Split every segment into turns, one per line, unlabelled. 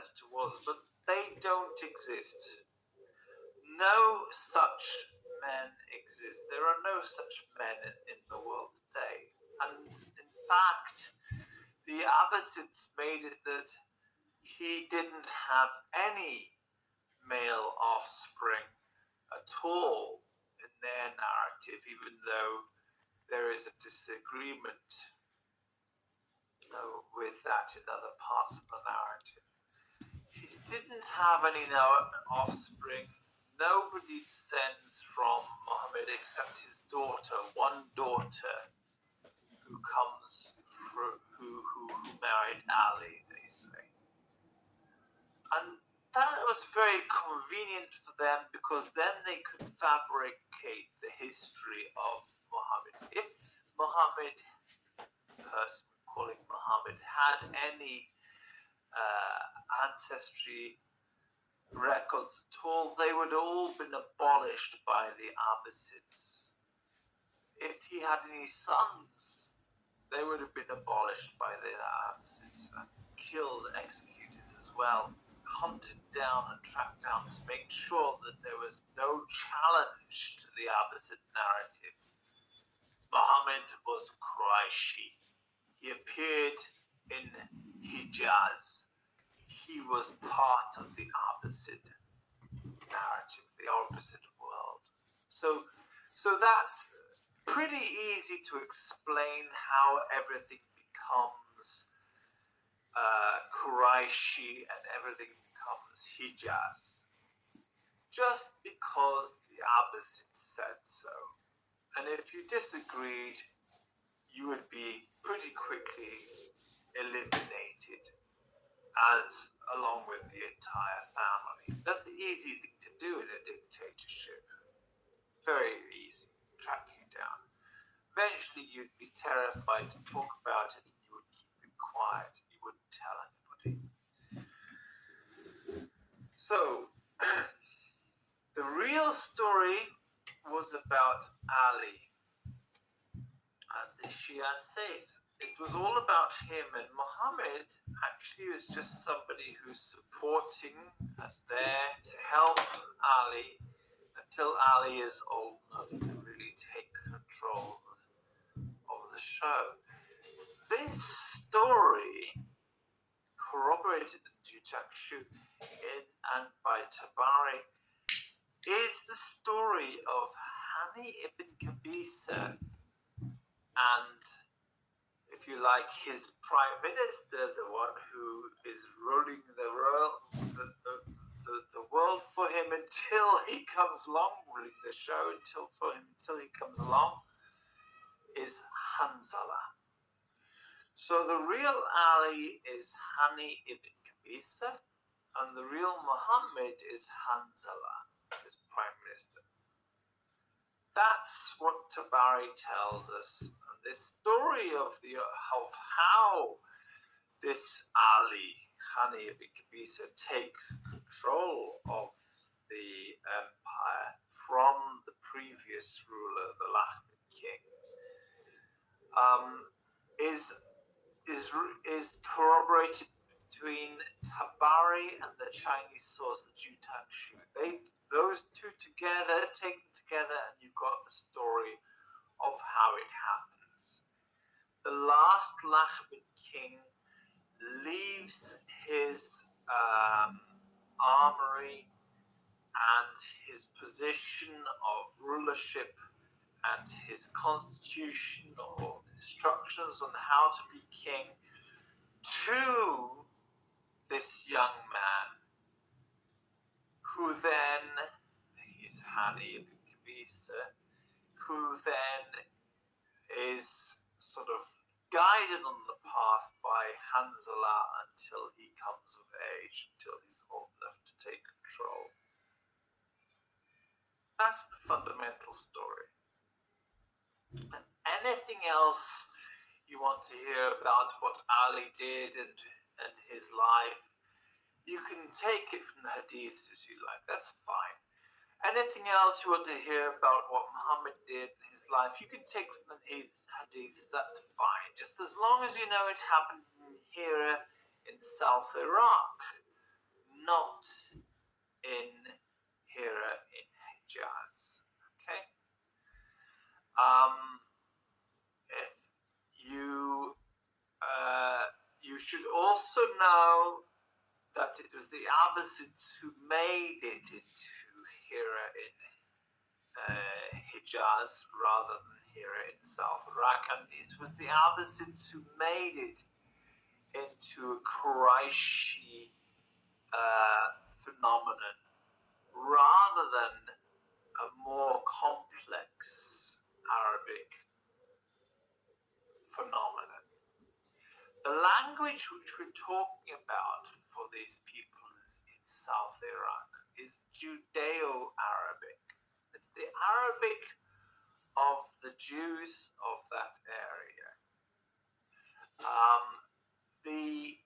as towards, but they don't exist. No such men exist. There are no such men in the world today. And in fact, the Abbasids made it that he didn't have any male offspring at all in their narrative, even though there is a disagreement with that in other parts of the narrative. He didn't have any offspring. Nobody descends from Muhammad except his daughter, one daughter who comes who married Ali, they say. And that was very convenient for them because then they could fabricate the history of Muhammad. If Muhammad, the person calling Muhammad, had any ancestry records at all, they would have all been abolished by the Abbasids. If he had any sons, they would have been abolished by the Abbasids and killed, executed as well, hunted down and tracked down to make sure that there was no challenge to the Abbasid narrative. Muhammad was Qurayshi. He appeared in Hijaz. He was part of the Abbasid narrative, the Abbasid world. So that's pretty easy to explain how everything becomes Qurayshi and everything becomes Hijaz. Just because the Abbasids said so. And if you disagreed, you would be pretty quickly eliminated, as along with the entire family. That's the easy thing to do in a dictatorship. Very easy to track you down. Eventually you'd be terrified to talk about it and you would keep it quiet. You wouldn't tell anybody. So, the real story was about Ali, as the Shia says. It was all about him, and Muhammad actually was just somebody who's supporting and there to help Ali until Ali is old enough to really take control of the show. This story, corroborated in Jujakshu and by Tabari, is the story of Hani ibn Qabisa and, if you like, his prime minister, the one who is ruling the world for him until he comes along, ruling the show until he comes along, is Hanzalah. So the real Ali is Hani ibn Qabisa, and the real Muhammad is Hanzalah, his prime minister. That's what Tabari tells us. And this story of how this Ali, Hani ibn Qabisa, takes control of the empire from the previous ruler, the Lakhmid king, is corroborated between Tabari and the Chinese source, the Jujakshu. Those two together, taken together, and you've got the story of how it happens. The last Lakhmid king leaves his armory and his position of rulership and his constitution or instructions on how to be king to this young man, who then, he's Hani ibn Qabisa, who then is sort of guided on the path by Hanzalah until he comes of age, until he's old enough to take control. That's the fundamental story. And anything else you want to hear about what Ali did and his life, you can take it from the hadiths as you like. That's fine. Anything else you want to hear about what Muhammad did in his life, you can take from the hadiths. That's fine. Just as long as you know it happened in Hira in South Iraq. not in Hira in Hijaz. Okay. If you should also know that it was the Abbasids who made it into Hira in Hijaz rather than Hira in South Iraq, and it was the Abbasids who made it into a Quraishi phenomenon rather than a more complex Arabic phenomenon. The language which we're talking about for these people in South Iraq is Judeo-Arabic. It's the Arabic of the Jews of that area. The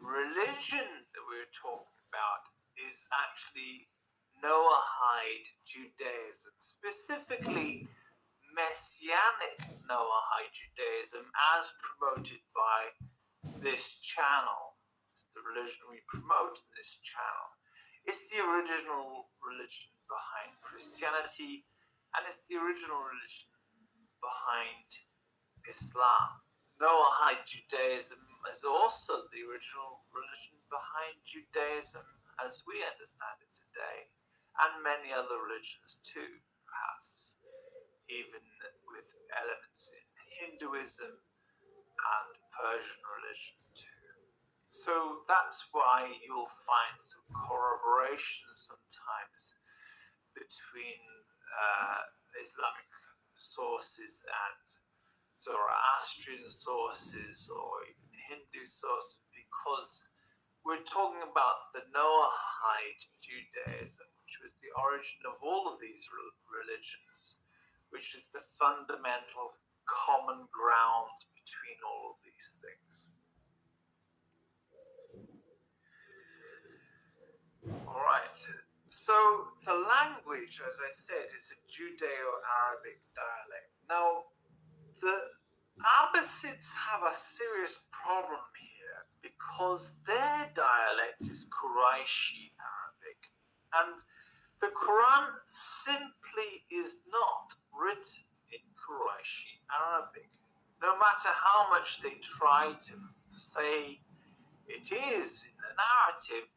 religion that we're talking about is actually Noahide Judaism, specifically Messianic Noahide Judaism as promoted by this channel. It's the religion we promote in this channel. It's the original religion behind Christianity, and it's the original religion behind Islam. Noahide Judaism is also the original religion behind Judaism as we understand it today, and many other religions too, perhaps even with elements in Hinduism and Persian religion too. So that's why you'll find some corroboration sometimes between Islamic sources and Zoroastrian sources or even Hindu sources, because we're talking about the Noahide Judaism, which was the origin of all of these religions, which is the fundamental common ground between all of these things. All right. So the language, as I said, is a Judeo-Arabic dialect. Now, the Abbasids have a serious problem here because their dialect is Quraishi Arabic, and the Quran simply is not written in Quraishi Arabic. No matter how much they try to say it is in the narrative,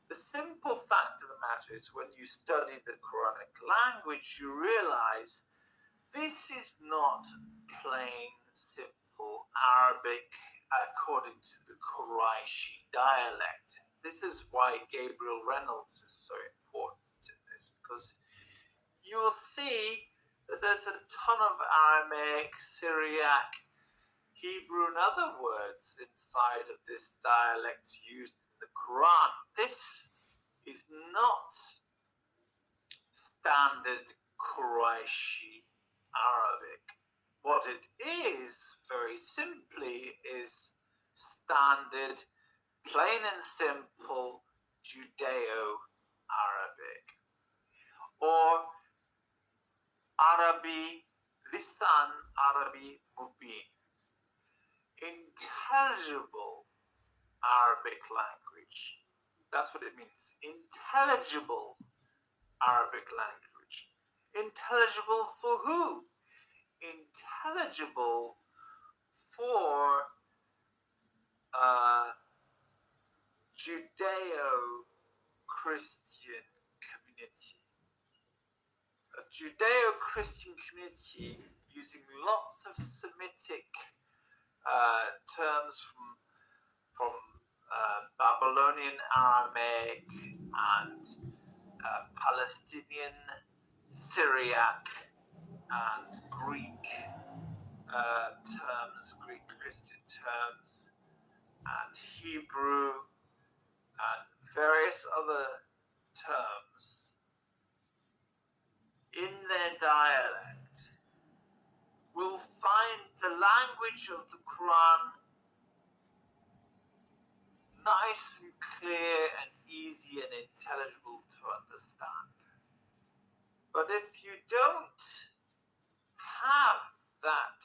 the simple fact of the matter is when you study the Quranic language, you realize this is not plain, simple Arabic according to the Quraishi dialect. This is why Gabriel Reynolds is so important in this, because you will see that there's a ton of Aramaic, Syriac, Hebrew, and other words inside of this dialect used in the Quran. This is not standard Quraishi Arabic. What it is, very simply, is standard, plain and simple Judeo-Arabic, or Arabi, Lisan Arabi Mubin, intelligible Arabic language. That's what it means. Intelligible Arabic language. Intelligible for who? Intelligible for Judeo-Christian community. A Judeo-Christian community using lots of Semitic terms from Babylonian Aramaic and Palestinian Syriac and Greek terms, Greek Christian terms, and Hebrew and various other terms in their dialect, will find the language of the Quran nice and clear and easy and intelligible to understand. But if you don't have that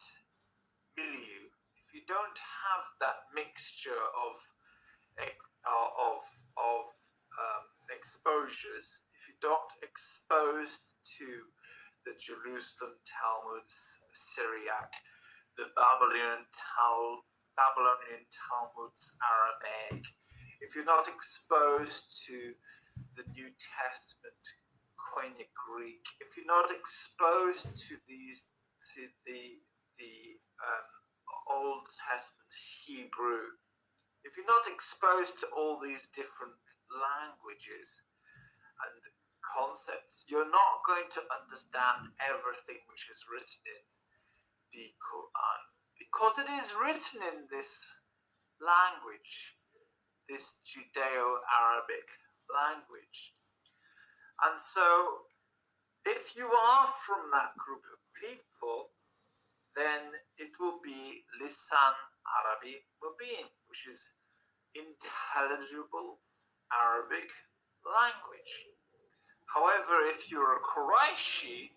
milieu, if you don't have that mixture of exposures, if you're not exposed to the Jerusalem Talmud's Syriac, the Babylonian Talmud's Aramaic, if you're not exposed to the New Testament Koine Greek, if you're not exposed to the Old Testament Hebrew, if you're not exposed to all these different languages and concepts, you're not going to understand everything which is written in the Quran, because it is written in this language, this Judeo-Arabic language. And so if you are from that group of people, then it will be Lisan Arabi Mubin, which is intelligible Arabic language. However, if you're a Quraishi,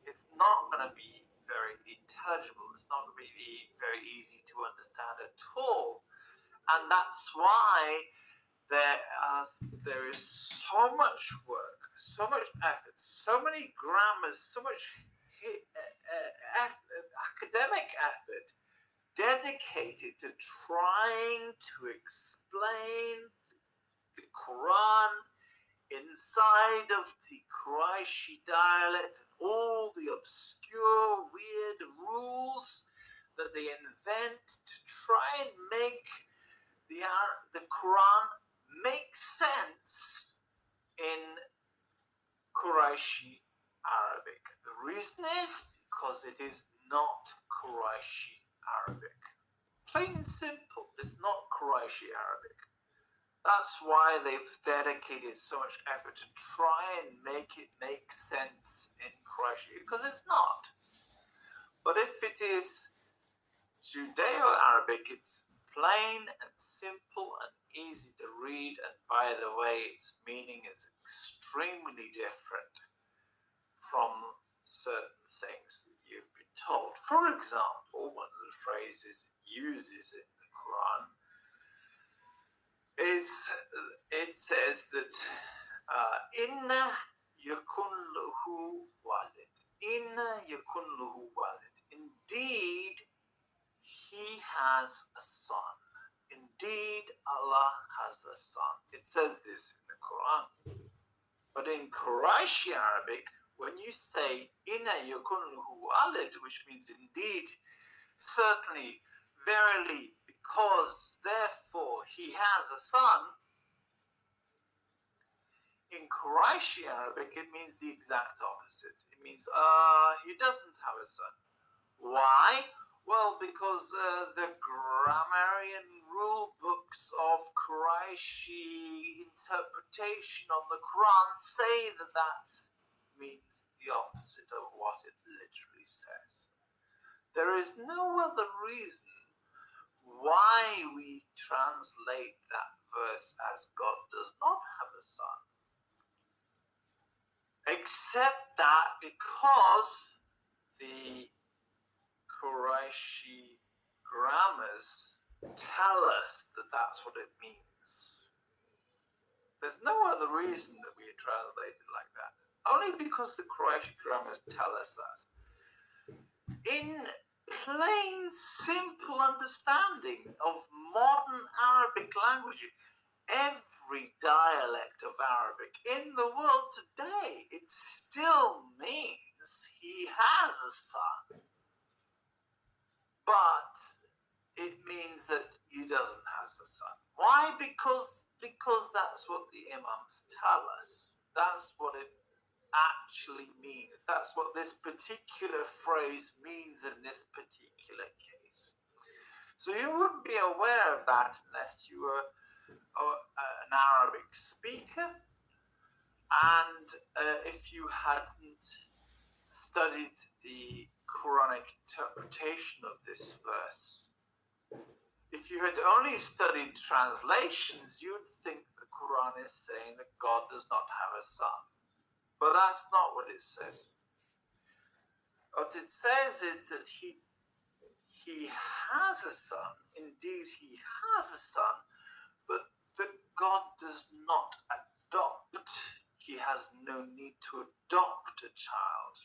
it's not going to be very intelligible. It's not going to be very easy to understand at all. And that's why there is so much work, so much effort, so many grammars, so much academic effort dedicated to trying to explain the Quran inside of the Quraishi dialect and all the obscure, weird rules that they invent to try and make the Quran make sense in Quraishi Arabic. The reason is because it is not Quraishi Arabic. Plain and simple, it's not Quraishi Arabic. That's why they've dedicated so much effort to try and make it make sense in Quraishi, because it's not. But if it is Judeo-Arabic, it's plain and simple and easy to read, and by the way, its meaning is extremely different from certain things that you've been told. For example, one of the phrases it uses in the Quran is, it says that Inna yakun lahu walid. Inna yakun lahu walid. Indeed, he has a son. Indeed, Allah has a son. It says this in the Quran. But in Quraishi Arabic, when you say Inna yakun lahu walid, which means indeed, certainly, verily, because, therefore, he has a son, in Quraishi Arabic, it means the exact opposite. It means, he doesn't have a son. Why? Well, because the grammarian rule books of Quraishi interpretation of the Quran say that that means the opposite of what it literally says. There is no other reason why we translate that verse as God does not have a son, except that because the Quraishi grammars tell us that that's what it means. There's no other reason that we translate it like that. Only because the Quraishi grammars tell us that. In plain, simple understanding of modern Arabic language, every dialect of Arabic in the world today, it still means he has a son. But it means that he doesn't have a son. Why? Because that's what the imams tell us. That's what it actually means. That's what this particular phrase means in this particular case. So you wouldn't be aware of that unless you were an Arabic speaker, and if you hadn't studied the Quranic interpretation of this verse. If you had only studied translations, you'd think the Quran is saying that God does not have a son. But that's not what it says. What it says is that he has a son. Indeed, he has a son, but that God does not adopt no need to adopt a child.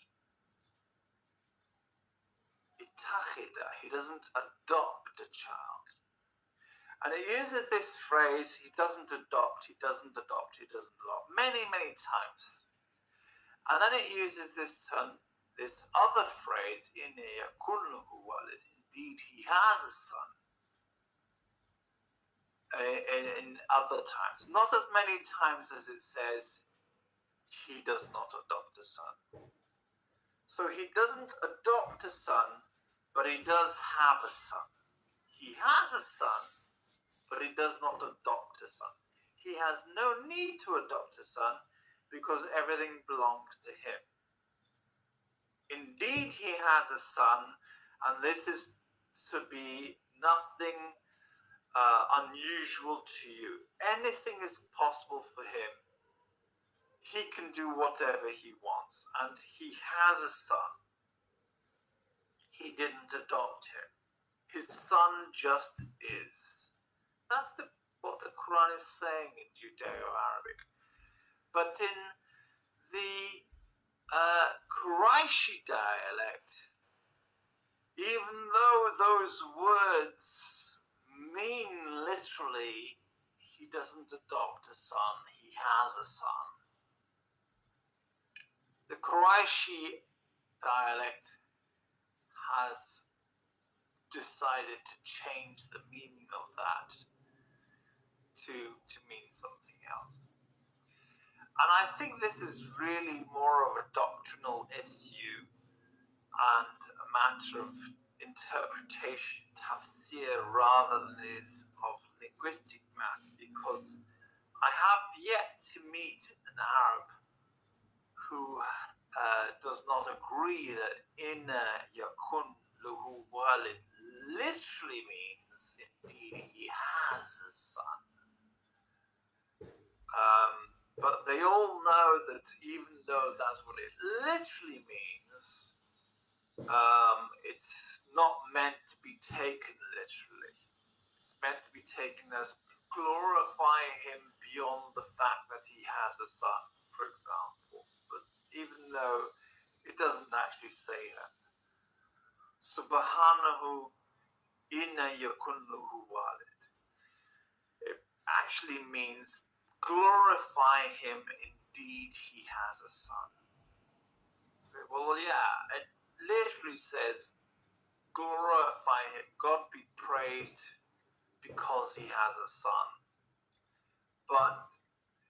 Itachida, he doesn't adopt a child. And it uses this phrase, he doesn't adopt, many, many times. And then it uses this other phrase, indeed he has a son, in other times. Not as many times as it says he does not adopt a son. So he doesn't adopt a son, but he does have a son. He has a son, but he does not adopt a son. He has no need to adopt a son because everything belongs to him. Indeed, he has a son, and this is to be nothing unusual to you. Anything is possible for him. He can do whatever he wants, and he has a son. He didn't adopt him. His son just is. That's what the Quran is saying in Judeo-Arabic. But in the Qurayshi dialect, even though those words mean literally, he doesn't adopt a son, he has a son. The Qurayshi dialect has decided to change the meaning of that to mean something else. And I think this is really more of a doctrinal issue and a matter of interpretation, tafsir, rather than it is of linguistic matter, because I have yet to meet an Arab who does not agree that inna yakun lahu walid literally means indeed he has a son. But they all know that even though that's what it literally means, it's not meant to be taken literally. It's meant to be taken as glorify him beyond the fact that he has a son, for example. But even though it doesn't actually say that. Subhanahu inna yakun lahu walid. It actually means glorify him, indeed he has a son. So, well, yeah, it literally says glorify him, God be praised because he has a son. But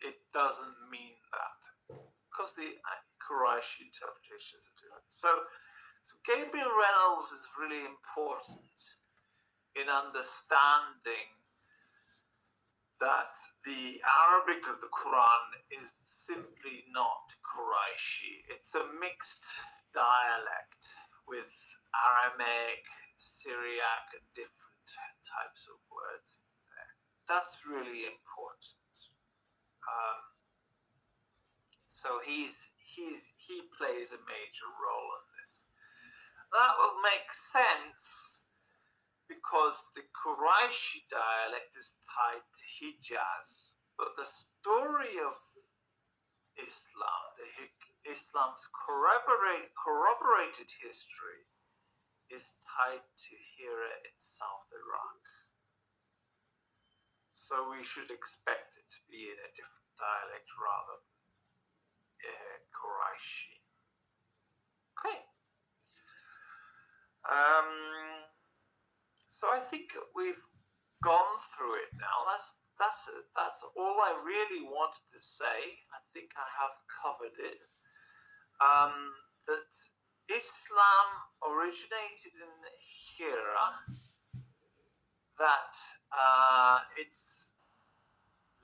it doesn't mean that, because the Quraysh interpretations are different. So Gabriel Reynolds is really important in understanding that the Arabic of the Quran is simply not Qurayshi. It's a mixed dialect with Aramaic, Syriac, and different types of words there. That's really important. So he plays a major role in this. That will make sense because the Qurayshi dialect is tied to Hijaz, but the story of Islam, Islam's corroborated history, is tied to Hira in South Iraq. So we should expect it to be in a different dialect rather than Qurayshi. Okay. So I think we've gone through it now. That's all I really wanted to say. I think I have covered it. That Islam originated in Hira. That its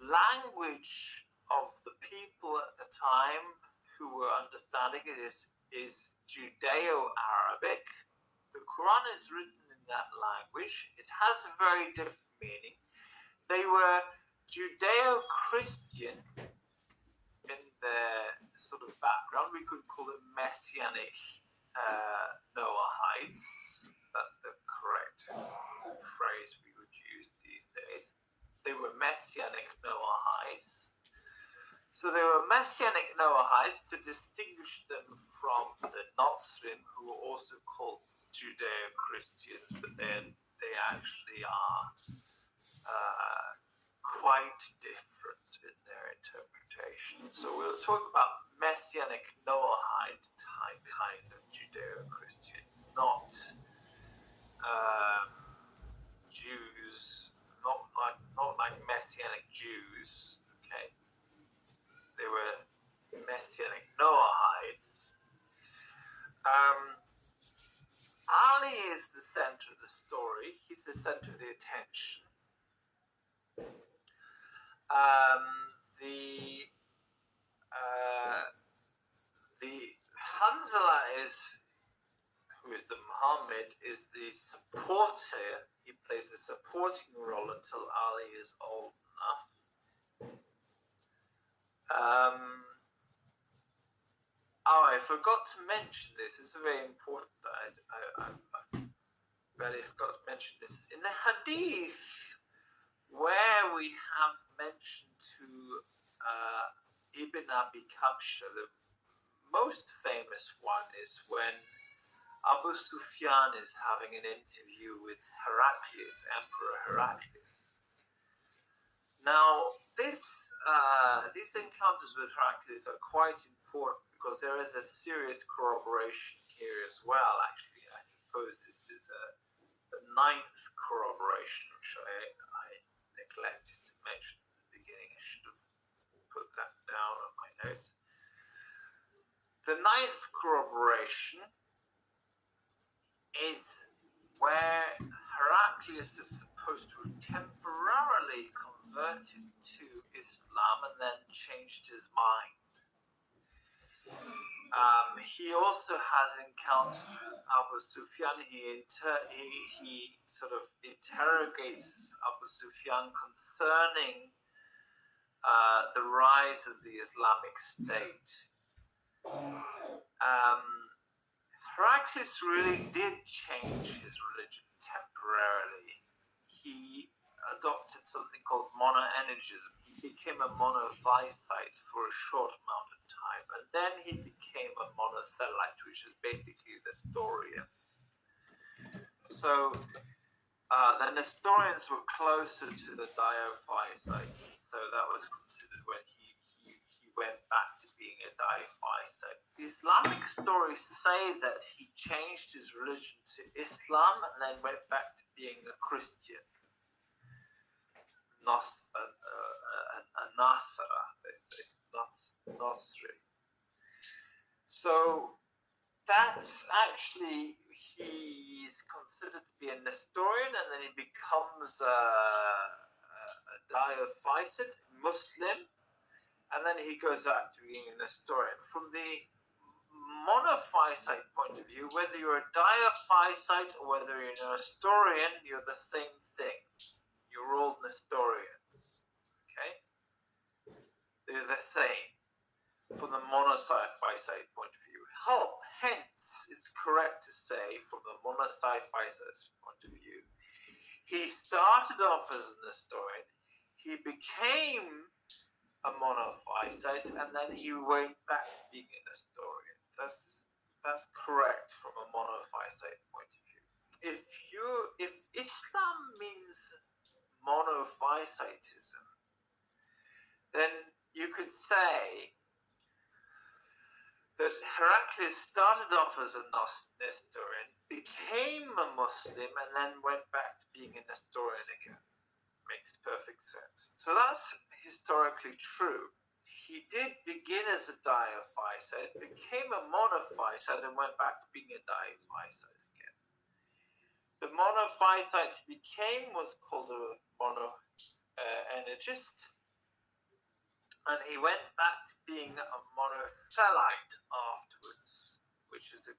language of the people at the time who were understanding it is Judeo-Arabic. The Quran is written in that language. It has a very different meaning. They were Judeo-Christian in their sort of background. We could call it Messianic Noahites. That's the correct phrase we would use these days. They were Messianic Noahites. So they were Messianic Noahites to distinguish them from the Nazrim, who were also called Judeo-Christians, but they actually are quite different in their interpretation. So we'll talk about Messianic Noahide type kind of Judeo-Christian, not Jews, not like Messianic Jews. Okay, they were Messianic Noahides. Ali is the center of the story. He's the center of the attention. The Hanzalah who is the Muhammed, is the supporter. He plays a supporting role until Ali is old enough. I forgot to mention this. It's very important that I really forgot to mention this. In the Hadith, where we have mentioned to Ibn Abi Kabsha, the most famous one is when Abu Sufyan is having an interview with Heraclius, Emperor Heraclius. Now, these encounters with Heraclius are quite important because there is a serious corroboration here as well. Actually, I suppose this is the ninth corroboration, which I neglected to mention at the beginning. I should have put that down on my notes. The ninth corroboration is where Heraclius is supposed to have temporarily converted to Islam and then changed his mind. He also has encounters with Abu Sufyan. He sort of interrogates Abu Sufyan concerning the rise of the Islamic State. Heraclius really did change his religion temporarily. He adopted something called monoenergism. He became a monophysite for a short amount of time, and then he became a monothelite, which is basically a Nestorian. So the Nestorians were closer to the Diophysites, and so that was considered when he went back to being a Diaphysite. The Islamic stories say that he changed his religion to Islam and then went back to being a Christian. A Nasara, they say, Nasri. So that's actually, he's considered to be a Nestorian, and then he becomes a Diaphysite, Muslim, and then he goes back to being a Nestorian. From the monophysite point of view, whether you're a Diaphysite or whether you're a Nestorian, you're the same thing. You're all Nestorians. Okay? They're the same from the monophysite point of view. Hence, it's correct to say from the monophysite's point of view, he started off as a Nestorian, he became a monophysite, and then he went back to being a Nestorian. That's correct from a monophysite point of view. If Islam means monophysitism, then you could say that Heraclius started off as a Nestorian, became a Muslim, and then went back to being a Nestorian again. Makes perfect sense. So that's historically true. He did begin as a Diaphysite, became a monophysite, and went back to being a Diaphysite again. The monophysite he became was called a monoenergist, and he went back to being a monothelite afterwards, which is a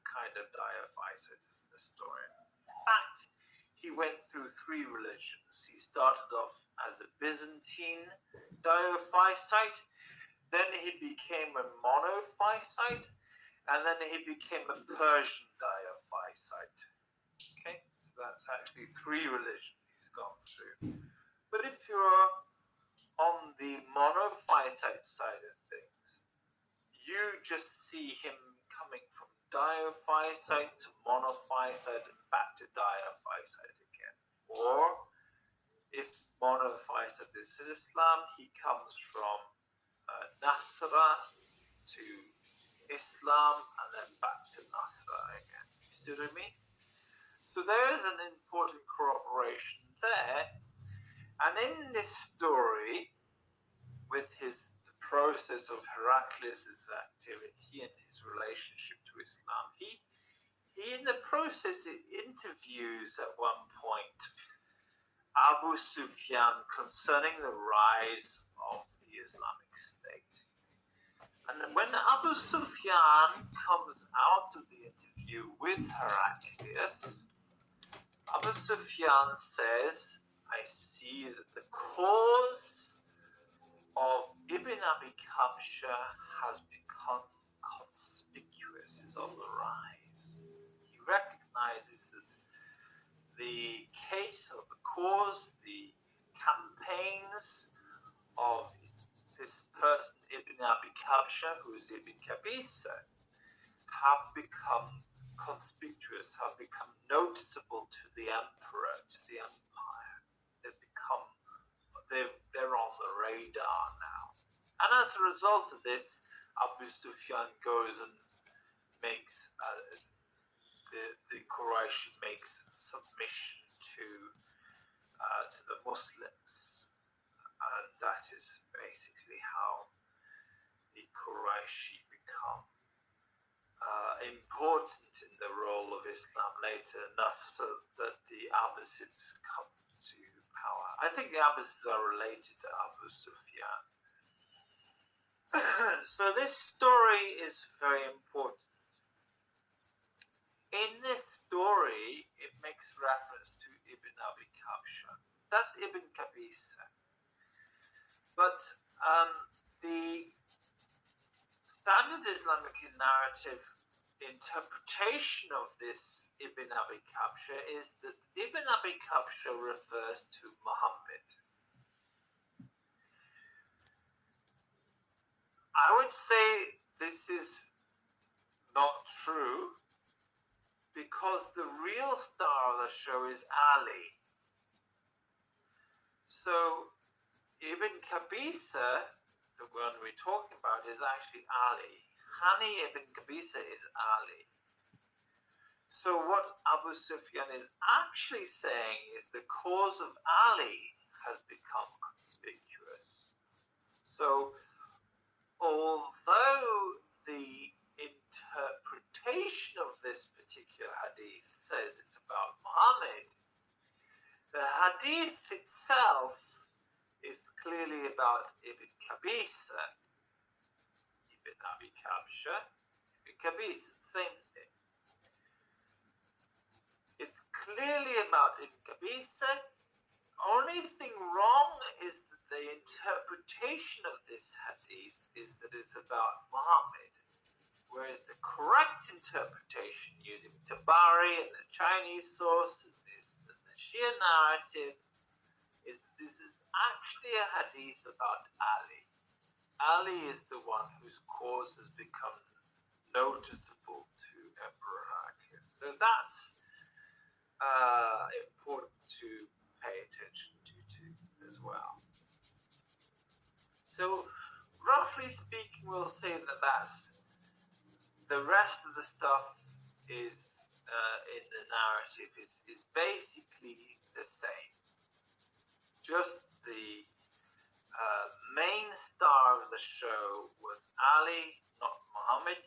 kind of Diaphysite historian. In fact, he went through three religions. He started off as a Byzantine Diaphysite, then he became a monophysite, and then he became a Persian Diaphysite. Okay, so that's actually three religions he's gone through. But if you're on the monophysite diphyite side of things, you just see him coming from diphyite to monophyite and back to diphyite again. Or if monophyite is Islam, he comes from Nasra to Islam and then back to Nasra again. You see what I mean? So there is an important corroboration there. And in this story, with the process of Heraclius' activity and his relationship to Islam, he in the process interviews at one point Abu Sufyan concerning the rise of the Islamic State. And when Abu Sufyan comes out of the interview with Heraclius, Abu Sufyan says, I see that the cause of Ibn Abi Kabsha has become conspicuous, is on the rise. He recognizes that the case of the cause, the campaigns of this person, Ibn Abi Kabsha, who is Ibn Kabisa, have become conspicuous, have become noticeable to the emperor, to the empire. They're on the radar now. And as a result of this, Abu Sufyan goes and makes the Quraysh makes submission to the Muslims, and that is basically how the Quraysh become important in the role of Islam later enough so that the Abbasids come to power. I think the Abbasids are related to Abu Sufyan. So this story is very important. In this story, it makes reference to Ibn Abi Kabsha. That's Ibn Kabisa. But the standard Islamic narrative interpretation of this Ibn Abi Kabsha is that Ibn Abi Kabsha refers to Muhammad. I would say this is not true, because the real star of the show is Ali. So Ibn Kabisa, the one we're talking about, is actually Ali. Hani Ibn Kabisa is Ali. So what Abu Sufyan is actually saying is the cause of Ali has become conspicuous. So although the interpretation of this particular hadith says it's about Muhammad, the hadith itself is clearly about Ibn Kabisa, Ibn Abi Kabsha, Ibn Kabisa, same thing. It's clearly about Ibn Kabisa. Only thing wrong is that the interpretation of this hadith is that it's about Muhammad. Whereas the correct interpretation using Tabari and the Chinese sources and the Shia narrative is this is actually a hadith about Ali. Ali is the one whose cause has become noticeable to Emperor Heraclius. So that's important to pay attention to as well. So roughly speaking, we'll say that that's the rest of the stuff is in the narrative is basically the same. Just the main star of the show was Ali, not Muhammad.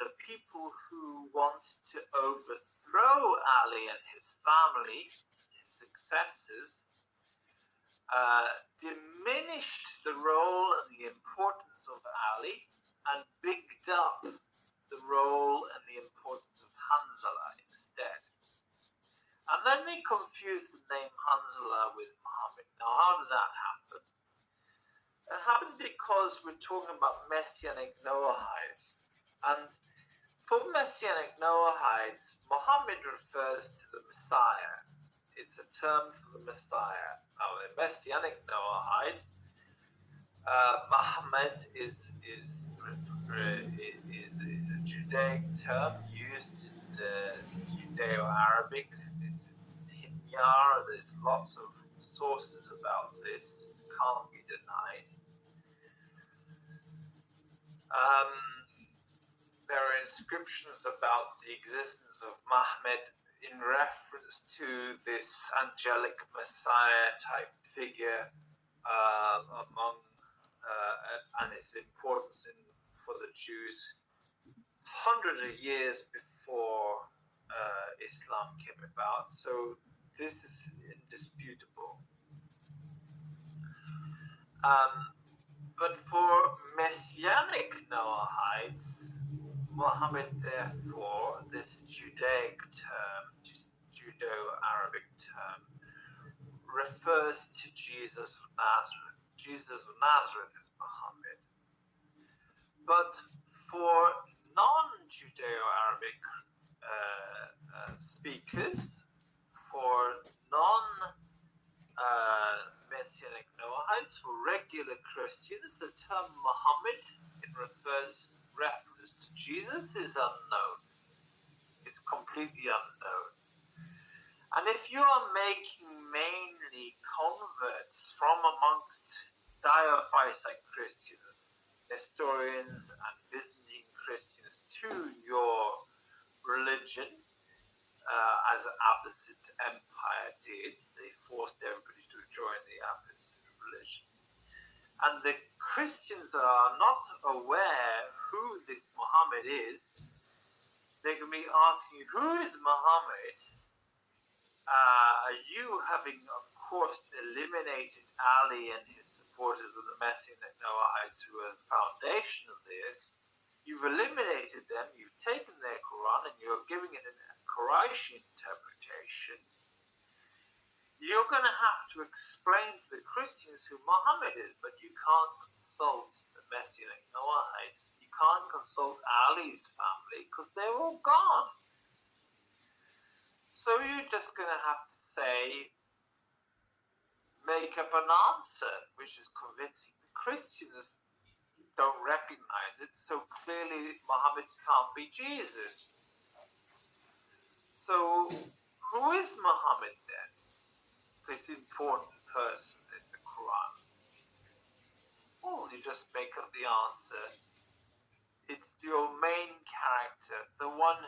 The people who wanted to overthrow Ali and his family, his successors, diminished the role and the importance of Ali and bigged up the role and the importance of Hanzalah instead. And then they confused the name Hanzalah with Muhammad. Now, how did that happen? It happened because we're talking about Messianic Noahides. And for Messianic Noahides, Muhammad refers to the Messiah. It's a term for the Messiah. Now, in Messianic Noahides, Muhammad is a Judaic term used in the Judeo-Arabic. It's in Hinyar. There's lots of sources about this. It can't be denied. There are inscriptions about the existence of Muhammad in reference to this angelic Messiah type figure among and its importance for the Jews hundreds of years before Islam came about. So this is indisputable. But for Messianic Noahites, Muhammad, therefore, this Judaic term, Judeo-Arabic term, refers to Jesus of Nazareth. Jesus of Nazareth is Muhammad. But for non-Judeo-Arabic speakers, for non-Messianic Noahites, for regular Christians, the term Muhammad in reference to Jesus is unknown. It's completely unknown. And if you are making mainly converts from amongst Diophysite Christians, Nestorians and Byzantine Christians to your religion, as the Abbasid Empire did, they forced everybody to join the Abbasid religion. And the Christians are not aware who this Muhammad is. They can be asking you, who is Muhammad? You having, of course, eliminated Ali and his supporters of the Messianic Noahites, who are the foundation of this, you've eliminated them, you've taken their Quran, and you're giving it a Qurayshi interpretation. You're going to have to explain to the Christians who Muhammad is, but you can't consult the Messianic Noahites. You can't consult Ali's family because they're all gone. So you're just going to have to say, make up an answer, which is convincing. The Christians don't recognize it, so clearly Muhammad can't be Jesus. So who is Muhammad then? This important person in the Quran? Well, you just make up the answer. It's your main character, the one